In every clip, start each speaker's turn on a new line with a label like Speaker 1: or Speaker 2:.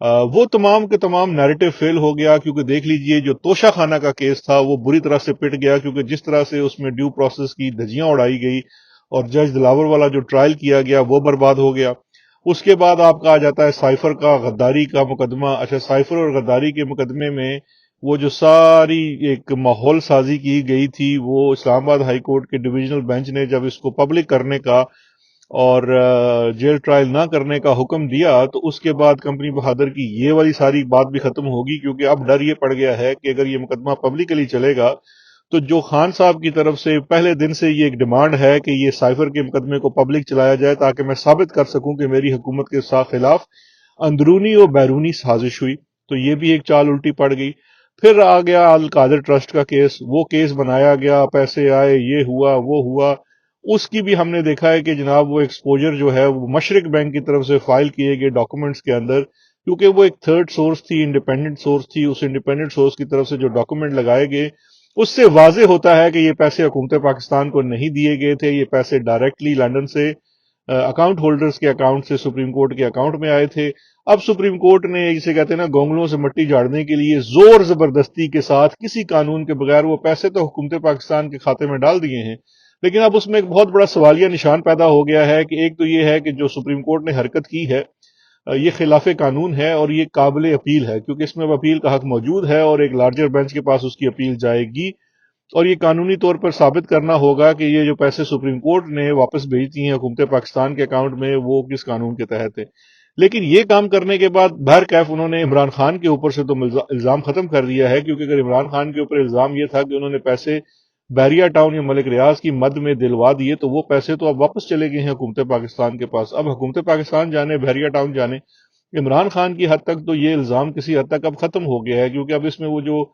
Speaker 1: وہ تمام کے تمام نیریٹو فیل ہو گیا، کیونکہ دیکھ لیجئے جو توشہ خانہ کا کیس تھا وہ بری طرح سے پٹ گیا، کیونکہ جس طرح سے اس میں ڈیو پروسیس کی دھجیاں اڑائی گئی اور جج دلاور والا جو ٹرائل کیا گیا وہ برباد ہو گیا۔ اس کے بعد آپ کا آ جاتا ہے سائفر کا غداری کا مقدمہ۔ اچھا، سائفر اور غداری کے مقدمے میں وہ جو ساری ایک ماحول سازی کی گئی تھی، وہ اسلام آباد ہائی کورٹ کے ڈویژنل بینچ نے جب اس کو پبلک کرنے کا اور جیل ٹرائل نہ کرنے کا حکم دیا، تو اس کے بعد کمپنی بہادر کی یہ والی ساری بات بھی ختم ہوگی، کیونکہ اب ڈر یہ پڑ گیا ہے کہ اگر یہ مقدمہ پبلکلی چلے گا تو جو خان صاحب کی طرف سے پہلے دن سے یہ ایک ڈیمانڈ ہے کہ یہ سائفر کے مقدمے کو پبلک چلایا جائے تاکہ میں ثابت کر سکوں کہ میری حکومت کے خلاف اندرونی اور بیرونی سازش ہوئی، تو یہ بھی ایک چال الٹی پڑ گئی۔ پھر آ گیا القادر ٹرسٹ کا کیس، وہ کیس بنایا گیا، پیسے آئے، یہ ہوا وہ ہوا، اس کی بھی ہم نے دیکھا ہے کہ جناب وہ ایکسپوجر جو ہے وہ مشرق بینک کی طرف سے فائل کیے گئے ڈاکومنٹس کے اندر، کیونکہ وہ ایک تھرڈ سورس تھی، انڈیپینڈنٹ سورس تھی، اس انڈیپینڈنٹ سورس کی طرف سے جو ڈاکومنٹ لگائے گئے اس سے واضح ہوتا ہے کہ یہ پیسے حکومت پاکستان کو نہیں دیے گئے تھے، یہ پیسے ڈائریکٹلی لندن سے اکاؤنٹ ہولڈرز کے اکاؤنٹ سے سپریم کورٹ کے اکاؤنٹ میں آئے تھے۔ اب سپریم کورٹ نے اسے کہتے ہیں نا گونگلوں سے مٹی جھاڑنے کے لیے زور زبردستی کے ساتھ کسی قانون کے بغیر وہ پیسے تو حکومت پاکستان کے کھاتے میں ڈال دیے ہیں، لیکن اب اس میں ایک بہت بڑا سوالیہ نشان پیدا ہو گیا ہے کہ ایک تو یہ ہے کہ جو سپریم کورٹ نے حرکت کی ہے یہ خلاف قانون ہے اور یہ قابل اپیل ہے، کیونکہ اس میں اب اپیل کا حق موجود ہے اور ایک لارجر بینچ کے پاس اس کی اپیل جائے گی، اور یہ قانونی طور پر ثابت کرنا ہوگا کہ یہ جو پیسے سپریم کورٹ نے واپس بھیج دیے ہیں حکومت پاکستان کے اکاؤنٹ میں وہ کس قانون کے تحت ہے۔ لیکن یہ کام کرنے کے بعد بہرکیف انہوں نے عمران خان کے اوپر سے تو الزام ختم کر دیا ہے، کیونکہ اگر عمران خان کے اوپر الزام یہ تھا کہ انہوں نے پیسے بحریہ ٹاؤن یا ملک ریاض کی مد میں دلوا دیے، تو وہ پیسے تو اب واپس چلے گئے ہیں حکومت پاکستان کے پاس۔ اب حکومت پاکستان جانے بحریہ ٹاؤن جانے، عمران خان کی حد تک تو یہ الزام کسی حد تک اب ختم ہو گیا ہے، کیونکہ اب اس میں وہ جو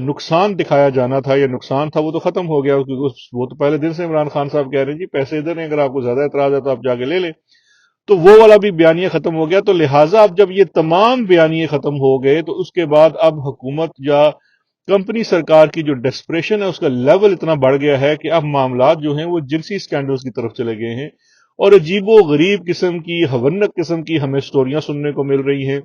Speaker 1: نقصان دکھایا جانا تھا یا نقصان تھا وہ تو ختم ہو گیا، کیونکہ وہ تو پہلے دن سے عمران خان صاحب کہہ رہے ہیں جی پیسے ادھر ہیں، اگر آپ کو زیادہ اعتراض ہے تو آپ جا کے لے لیں، تو وہ والا بھی بیانیہ ختم ہو گیا۔ تو لہٰذا اب جب یہ تمام بیانیے ختم ہو گئے تو اس کے بعد اب حکومت یا کمپنی سرکار کی جو ڈیسپریشن ہے اس کا لیول اتنا بڑھ گیا ہے کہ اب معاملات جو ہیں وہ جنسی سکینڈلز کی طرف چلے گئے ہیں، اور عجیب و غریب قسم کی ہونک قسم کی ہمیں سٹوریاں سننے کو مل رہی ہیں،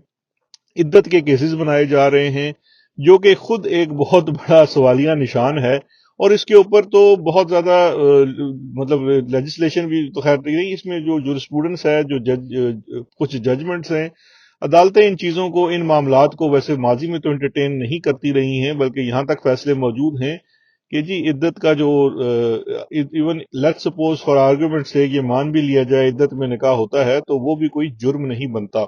Speaker 1: عدت کے کیسز بنائے جا رہے ہیں، جو کہ خود ایک بہت بڑا سوالیہ نشان ہے، اور اس کے اوپر تو بہت زیادہ مطلب لیجسلیشن بھی تو خیر نہیں، اس میں جو جورسپروڈنس ہے، جو کچھ ججمنٹس ہیں، عدالتیں ان چیزوں کو، ان معاملات کو ویسے ماضی میں تو انٹرٹین نہیں کرتی رہی ہیں، بلکہ یہاں تک فیصلے موجود ہیں کہ جی عدت کا جو even let suppose for argument سے یہ مان بھی لیا جائے عدت میں نکاح ہوتا ہے تو وہ بھی کوئی جرم نہیں بنتا۔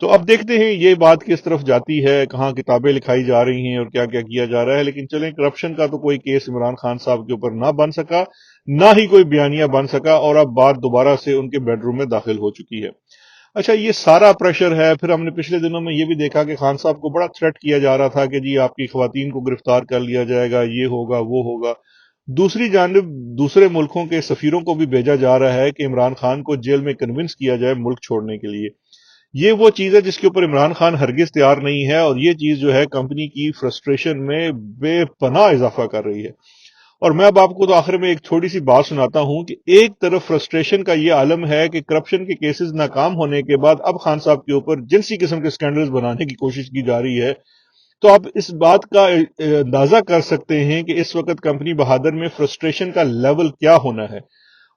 Speaker 1: تو اب دیکھتے ہیں یہ بات کس طرف جاتی ہے، کہاں کتابیں لکھائی جا رہی ہیں اور کیا کیا کیا جا رہا ہے، لیکن چلیں کرپشن کا تو کوئی کیس عمران خان صاحب کے اوپر نہ بن سکا، نہ ہی کوئی بیانیہ بن سکا، اور اب بات دوبارہ سے ان کے بیڈ روم میں داخل ہو چکی ہے۔ اچھا، یہ سارا پریشر ہے، پھر ہم نے پچھلے دنوں میں یہ بھی دیکھا کہ خان صاحب کو بڑا تھریٹ کیا جا رہا تھا کہ جی آپ کی خواتین کو گرفتار کر لیا جائے گا، یہ ہوگا وہ ہوگا۔ دوسری جانب دوسرے ملکوں کے سفیروں کو بھی بھیجا جا رہا ہے کہ عمران خان کو جیل میں کنونس کیا جائے ملک چھوڑنے کے لیے۔ یہ وہ چیز ہے جس کے اوپر عمران خان ہرگز تیار نہیں ہے، اور یہ چیز جو ہے کمپنی کی فرسٹریشن میں بے پناہ اضافہ کر رہی ہے۔ اور میں اب آپ کو تو آخر میں ایک چھوٹی سی بات سناتا ہوں کہ ایک طرف فرسٹریشن کا یہ عالم ہے کہ کرپشن کے کیسز ناکام ہونے کے بعد اب خان صاحب کے اوپر جنسی قسم کے سکینڈلز بنانے کی کوشش کی جا رہی ہے، تو آپ اس بات کا اندازہ کر سکتے ہیں کہ اس وقت کمپنی بہادر میں فرسٹریشن کا لیول کیا ہونا ہے۔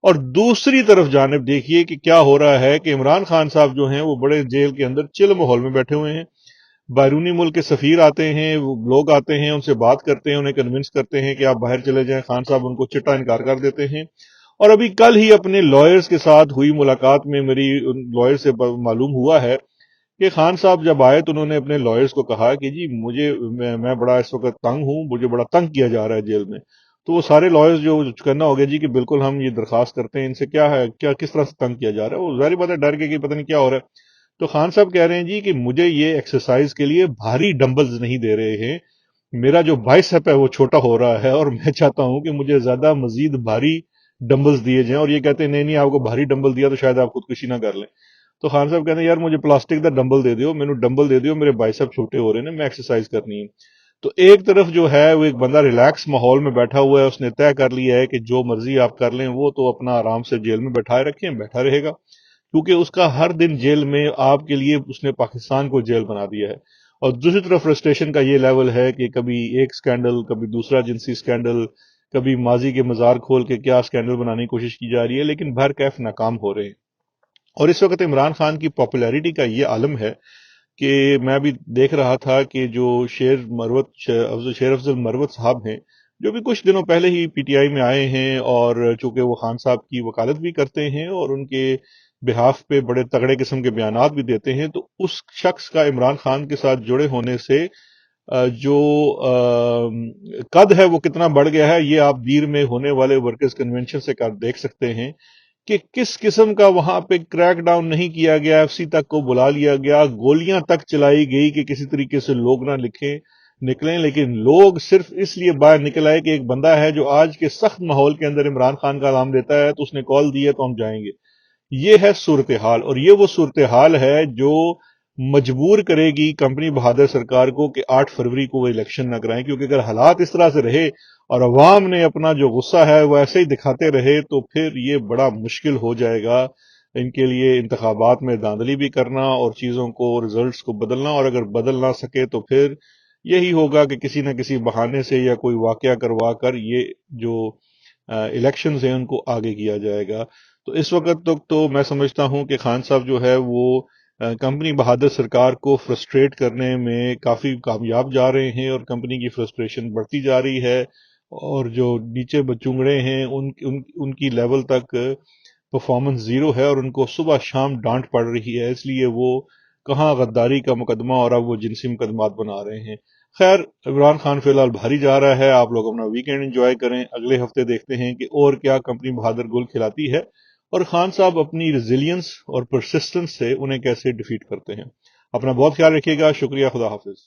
Speaker 1: اور دوسری طرف جانب دیکھیے کہ کیا ہو رہا ہے کہ عمران خان صاحب جو ہیں وہ بڑے جیل کے اندر چل ماحول میں بیٹھے ہوئے ہیں، بیرونی ملک کے سفیر آتے ہیں، وہ لوگ آتے ہیں، ان سے بات کرتے ہیں، انہیں کنونس کرتے ہیں کہ آپ باہر چلے جائیں، خان صاحب ان کو چٹا انکار کر دیتے ہیں۔ اور ابھی کل ہی اپنے لائرز کے ساتھ ہوئی ملاقات میں میری ان لائر سے معلوم ہوا ہے کہ خان صاحب جب آئے تو انہوں نے اپنے لائرز کو کہا کہ جی میں بڑا اس وقت تنگ ہوں، مجھے بڑا تنگ کیا جا رہا ہے جیل میں۔ تو وہ سارے لائرز جو کرنا ہو گیا جی کہ بالکل ہم یہ درخواست کرتے ہیں، ان سے کیا ہے، کیا کس طرح سے تنگ کیا جا رہا ہے، وہ ظاہر بات ہے ڈر کے کہ پتہ نہیں کیا ہو رہا ہے۔ تو خان صاحب کہہ رہے ہیں جی کہ مجھے یہ ایکسرسائز کے لیے بھاری ڈمبلز نہیں دے رہے ہیں، میرا جو بائسپ ہے وہ چھوٹا ہو رہا ہے، اور میں چاہتا ہوں کہ مجھے زیادہ مزید بھاری ڈمبلز دیے جائیں، اور یہ کہتے ہیں نہیں نہیں آپ کو بھاری ڈمبل دیا تو شاید آپ خودکشی نہ کر لیں۔ تو خان صاحب کہتے ہیں یار مجھے پلاسٹک دا ڈمبل دے دیو، مینوں ڈمبل دے دیو، میرے بائسپ چھوٹے ہو رہے ہیں، میں ایکسرسائز کرنی ہے۔ تو ایک طرف جو ہے وہ ایک بندہ ریلیکس ماحول میں بیٹھا ہوا ہے، اس نے طے کر لیا ہے کہ جو مرضی آپ کر لیں، وہ تو اپنا آرام سے جیل میں بیٹھائے رکھیں، بیٹھا رہے گا، کیونکہ اس کا ہر دن جیل میں آپ کے لیے اس نے پاکستان کو جیل بنا دیا ہے. اور دوسری طرف فرسٹریشن کا یہ لیول ہے کہ کبھی ایک سکینڈل، کبھی دوسرا جنسی سکینڈل، کبھی ماضی کے مزار کھول کے کیا سکینڈل بنانے کی کوشش کی جا رہی ہے، لیکن بہر کیف ناکام ہو رہے ہیں. اور اس وقت عمران خان کی پاپولیرٹی کا یہ عالم ہے کہ میں بھی دیکھ رہا تھا کہ جو شیر افضل مروت صاحب ہیں، جو بھی کچھ دنوں پہلے ہی پی ٹی آئی میں آئے ہیں، اور چونکہ وہ خان صاحب کی وکالت بھی کرتے ہیں اور ان کے بہاف پہ بڑے تگڑے قسم کے بیانات بھی دیتے ہیں، تو اس شخص کا عمران خان کے ساتھ جڑے ہونے سے جو قد ہے وہ کتنا بڑھ گیا ہے، یہ آپ دیر میں ہونے والے ورکرز کنونشن سے دیکھ سکتے ہیں کہ کس قسم کا وہاں پہ کریک ڈاؤن نہیں کیا گیا. ایف سی تک کو بلا لیا گیا، گولیاں تک چلائی گئی کہ کسی طریقے سے لوگ نہ نکلیں، لیکن لوگ صرف اس لیے باہر نکل آئے کہ ایک بندہ ہے جو آج کے سخت ماحول کے اندر عمران خان کا نام دیتا ہے، تو اس نے کال دی ہے تو ہم جائیں گے. یہ ہے صورتحال، اور یہ وہ صورتحال ہے جو مجبور کرے گی کمپنی بہادر سرکار کو کہ 8 فروری کو وہ الیکشن نہ کرائیں. کیونکہ اگر حالات اس طرح سے رہے اور عوام نے اپنا جو غصہ ہے وہ ایسے ہی دکھاتے رہے، تو پھر یہ بڑا مشکل ہو جائے گا ان کے لیے انتخابات میں دھاندلی بھی کرنا اور چیزوں کو، رزلٹس کو بدلنا. اور اگر بدل نہ سکے تو پھر یہی ہوگا کہ کسی نہ کسی بہانے سے یا کوئی واقعہ کروا کر یہ جو الیکشنز ہیں ان کو آگے کیا جائے گا. تو اس وقت تک تو میں سمجھتا ہوں کہ خان صاحب جو ہے وہ کمپنی بہادر سرکار کو فرسٹریٹ کرنے میں کافی کامیاب جا رہے ہیں، اور کمپنی کی فرسٹریشن بڑھتی جا رہی ہے، اور جو نیچے بچونگڑے ہیں ان کی لیول تک پرفارمنس زیرو ہے، اور ان کو صبح شام ڈانٹ پڑ رہی ہے. اس لیے وہ کہاں غداری کا مقدمہ اور اب وہ جنسی مقدمات بنا رہے ہیں. خیر، عمران خان فی الحال بھاری جا رہا ہے. آپ لوگ اپنا ویکینڈ انجوائے کریں. اگلے ہفتے دیکھتے ہیں کہ اور کیا کمپنی بہادر گل کھلاتی ہے، اور خان صاحب اپنی ریزیلینس اور پرسسٹنس سے انہیں کیسے ڈیفیٹ کرتے ہیں. اپنا بہت خیال رکھیے گا. شکریہ. خدا حافظ.